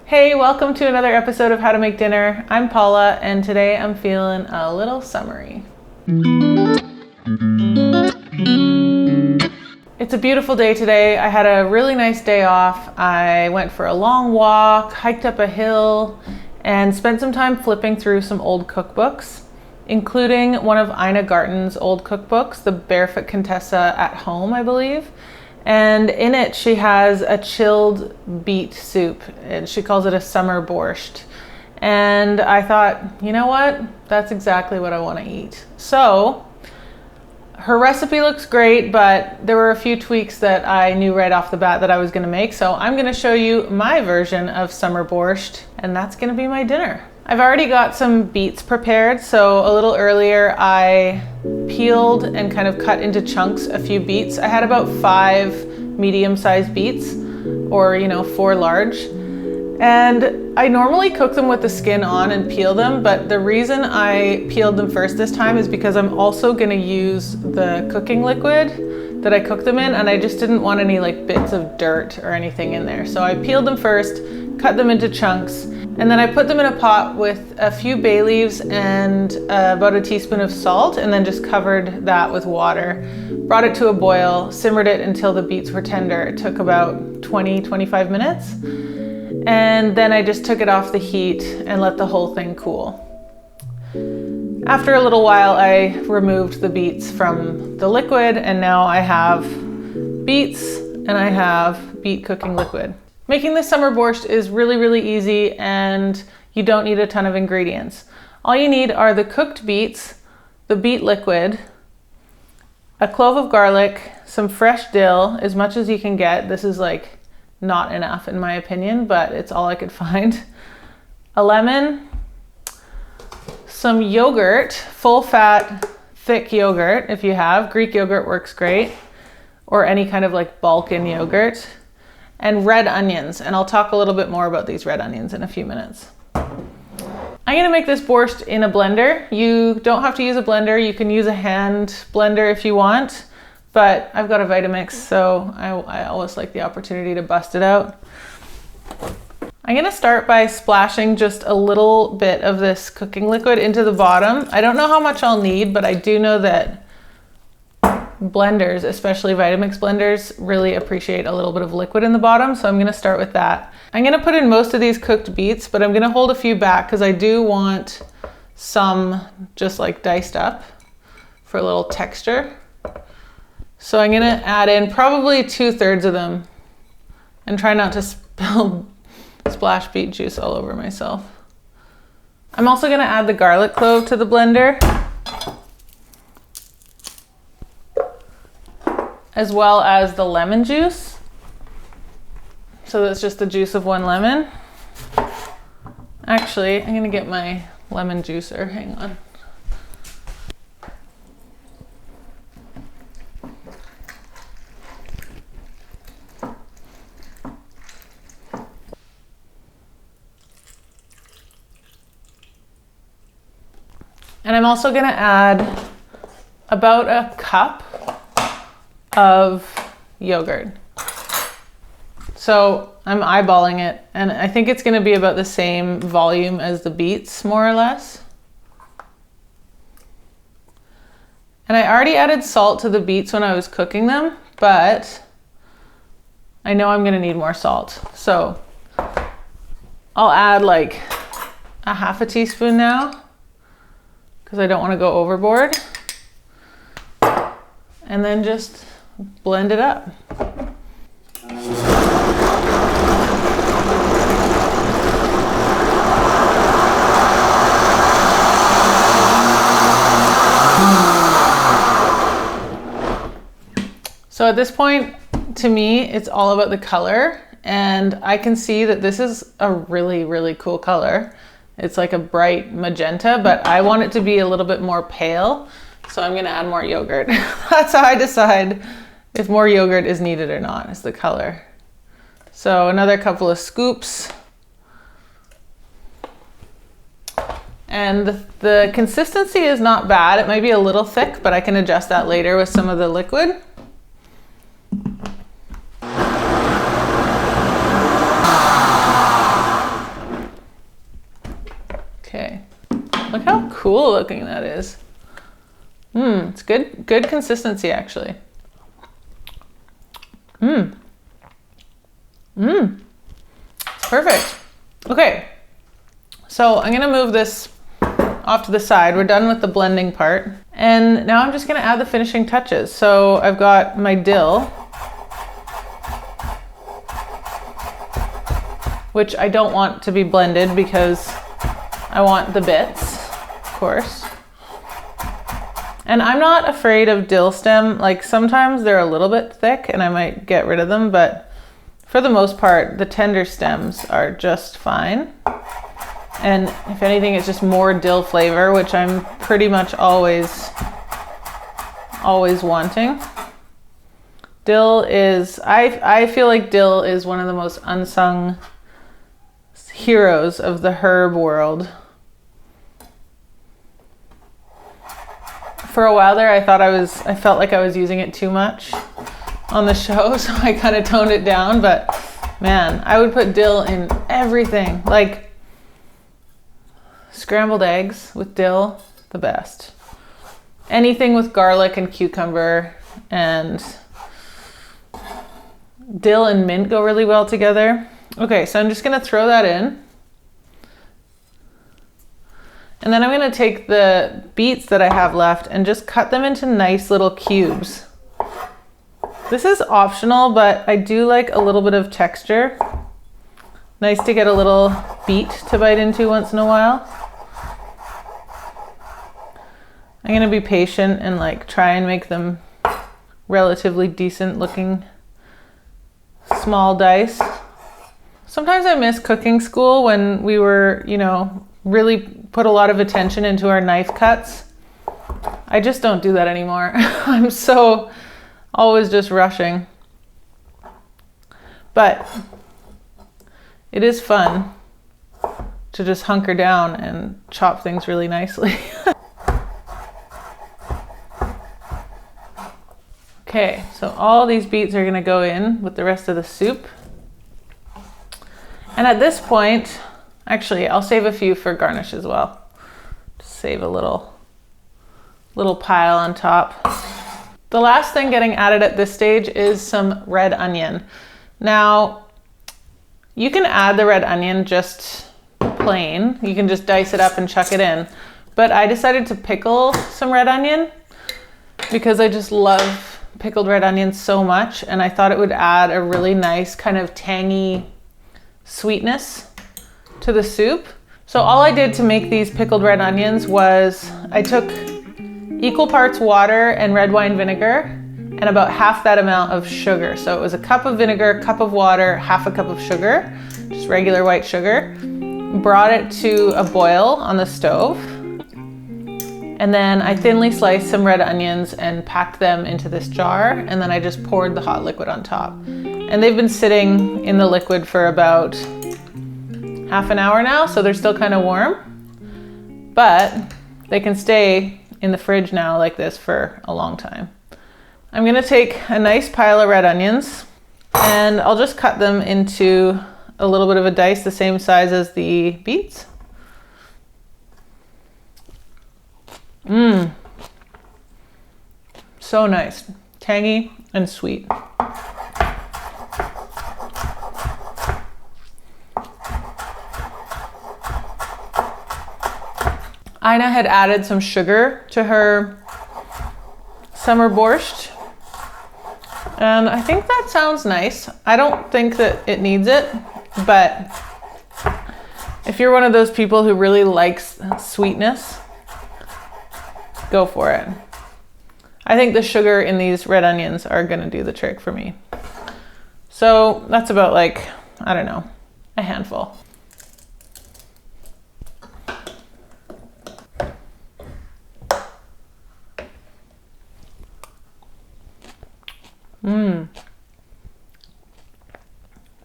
Hey, welcome to another episode of How to Make Dinner. I'm Paula, and today I'm feeling a little summery. It's a beautiful day today. I had a really nice day off. I went for a long walk, hiked up a hill, and spent some time flipping through some old cookbooks, including one of Ina Garten's old cookbooks, the Barefoot Contessa at Home, I believe. And in it, she has a chilled beet soup, and she calls it a Summer Borscht. And I thought, you know what? That's exactly what I want to eat. So her recipe looks great, but there were a few tweaks that I knew right off the bat that I was going to make. So I'm going to show you my version of Summer Borscht, and that's going to be my dinner. I've already got some beets prepared. So a little earlier, I peeled and kind of cut into chunks a few beets. I had about 5 medium-sized beets, or 4 large. And I normally cook them with the skin on and peel them, but the reason I peeled them first this time is because I'm also going to use the cooking liquid that I cooked them in, and I just didn't want any bits of dirt or anything in there. So I peeled them first, cut them into chunks, and then I put them in a pot with a few bay leaves and about a teaspoon of salt, and then just covered that with water. Brought it to a boil, simmered it until the beets were tender. It took about 20-25 minutes. And then I just took it off the heat and let the whole thing cool. After a little while, I removed the beets from the liquid, and now I have beets and I have beet cooking liquid. Making this summer borscht is really, really easy, and you don't need a ton of ingredients. All you need are the cooked beets, the beet liquid, a clove of garlic, some fresh dill, as much as you can get. This is not enough in my opinion, but it's all I could find. A lemon, some yogurt, full fat, thick yogurt if you have. Greek yogurt works great, or any kind of Balkan yogurt. And red onions, and I'll talk a little bit more about these red onions in a few minutes. I'm gonna make this borscht in a blender. You don't have to use a blender. You can use a hand blender if you want, but I've got a Vitamix, so I always like the opportunity to bust it out. I'm gonna start by splashing just a little bit of this cooking liquid into the bottom. I don't know how much I'll need, but I do know that blenders, especially Vitamix blenders, really appreciate a little bit of liquid in the bottom, so I'm gonna start with that. I'm gonna put in most of these cooked beets, but I'm gonna hold a few back because I do want some just diced up for a little texture. So I'm gonna add in probably 2/3 of them and try not to splash beet juice all over myself. I'm also gonna add the garlic clove to the blender, as well as the lemon juice. So that's just the juice of 1 lemon. Actually, I'm gonna get my lemon juicer, hang on. And I'm also gonna add about a cup of yogurt. So I'm eyeballing it, and I think it's gonna be about the same volume as the beets, more or less. And I already added salt to the beets when I was cooking them, but I know I'm gonna need more salt. So I'll add a half a teaspoon now, because I don't wanna go overboard. And then just blend it up. So at this point, to me, it's all about the color, and I can see that this is a really, really cool color. It's a bright magenta, but I want it to be a little bit more pale, so I'm gonna add more yogurt. That's how I decide if more yogurt is needed or not, is the color. So another couple of scoops. And the consistency is not bad. It might be a little thick, but I can adjust that later with some of the liquid. Look how cool looking that is. It's good consistency actually. It's perfect. Okay, so I'm gonna move this off to the side. We're done with the blending part. And now I'm just gonna add the finishing touches. So I've got my dill, which I don't want to be blended because I want the bits, of course. And I'm not afraid of dill stem. Like sometimes they're a little bit thick and I might get rid of them, but for the most part, the tender stems are just fine. And if anything, it's just more dill flavor, which I'm pretty much always wanting. Dill is, I feel like dill is one of the most unsung heroes of the herb world. For a while there, I felt like I was using it too much on the show, so I kind of toned it down, but man, I would put dill in everything. Like scrambled eggs with dill, the best. Anything with garlic and cucumber, and dill and mint go really well together. Okay, so I'm just gonna throw that in. And then I'm gonna take the beets that I have left and just cut them into nice little cubes. This is optional, but I do like a little bit of texture. Nice to get a little beet to bite into once in a while. I'm gonna be patient and like try and make them relatively decent looking small dice. Sometimes I miss cooking school when we were, really put a lot of attention into our knife cuts. I just don't do that anymore. I'm so always just rushing. But it is fun to just hunker down and chop things really nicely. Okay, so all these beets are gonna go in with the rest of the soup. And at this point, actually, I'll save a few for garnish as well. Just save a little pile on top. The last thing getting added at this stage is some red onion. Now, you can add the red onion just plain. You can just dice it up and chuck it in. But I decided to pickle some red onion because I just love pickled red onions so much, and I thought it would add a really nice kind of tangy sweetness to the soup. So all I did to make these pickled red onions was I took equal parts water and red wine vinegar and about half that amount of sugar. So it was a cup of vinegar, cup of water, half a cup of sugar, just regular white sugar. Brought it to a boil on the stove. And then I thinly sliced some red onions and packed them into this jar. And then I just poured the hot liquid on top. And they've been sitting in the liquid for about half an hour now, so they're still kind of warm. But they can stay in the fridge now like this for a long time. I'm gonna take a nice pile of red onions and I'll just cut them into a little bit of a dice the same size as the beets. So nice, tangy and sweet. Ina had added some sugar to her Summer Borscht, and I think that sounds nice. I don't think that it needs it, but if you're one of those people who really likes sweetness, go for it. I think the sugar in these red onions are gonna do the trick for me. So that's about like, I don't know, a handful.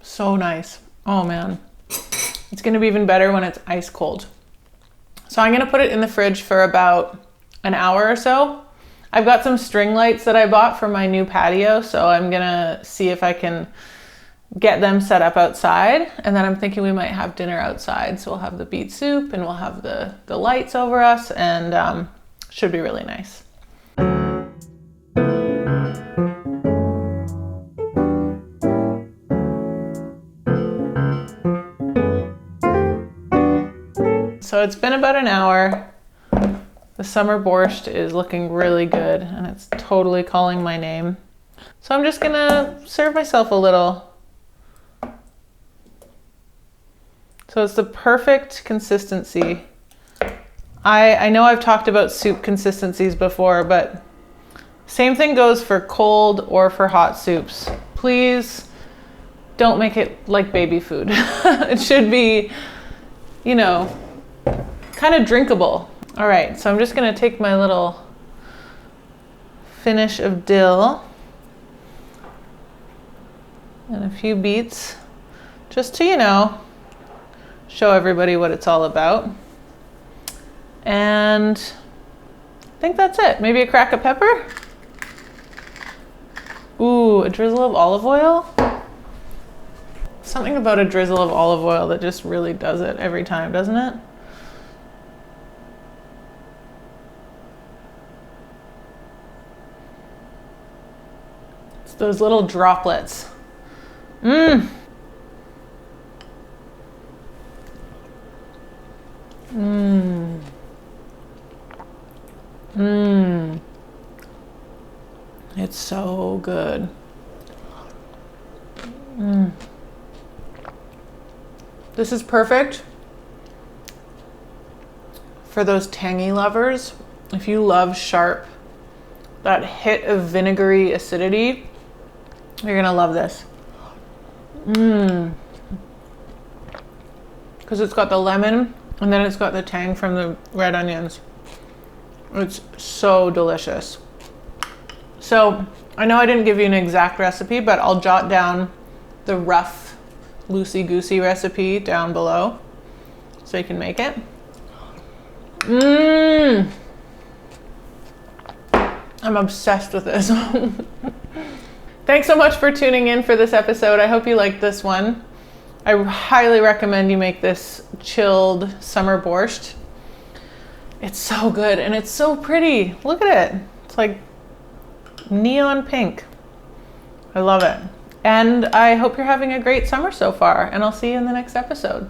So nice. Oh man. It's gonna be even better when it's ice cold. So I'm gonna put it in the fridge for about an hour or so. I've got some string lights that I bought for my new patio, so I'm gonna see if I can get them set up outside. And then I'm thinking we might have dinner outside. So we'll have the beet soup and we'll have the lights over us, and should be really nice. So it's been about an hour. The summer borscht is looking really good and it's totally calling my name. So I'm just gonna serve myself a little. So it's the perfect consistency. I know I've talked about soup consistencies before, but same thing goes for cold or for hot soups. Please don't make it like baby food. It should be, you know, kind of drinkable. All right, so I'm just gonna take my little finish of dill and a few beets just to, you know, show everybody what it's all about. And I think that's it. Maybe a crack of pepper. Ooh, a drizzle of olive oil. Something about a drizzle of olive oil that just really does it every time, doesn't it? It's those little droplets. Mmm. Mmm. Mmm. It's so good. Mmm. This is perfect for those tangy lovers. If you love sharp, that hit of vinegary acidity, you're gonna love this. Mmm. Because it's got the lemon and then it's got the tang from the red onions. It's so delicious. So I know I didn't give you an exact recipe, but I'll jot down the rough, loosey-goosey recipe down below so you can make it. Mmm. I'm obsessed with this. Thanks so much for tuning in for this episode. I hope you liked this one. I highly recommend you make this chilled summer borscht. It's so good and it's so pretty. Look at it. It's like neon pink. I love it. And I hope you're having a great summer so far, and I'll see you in the next episode.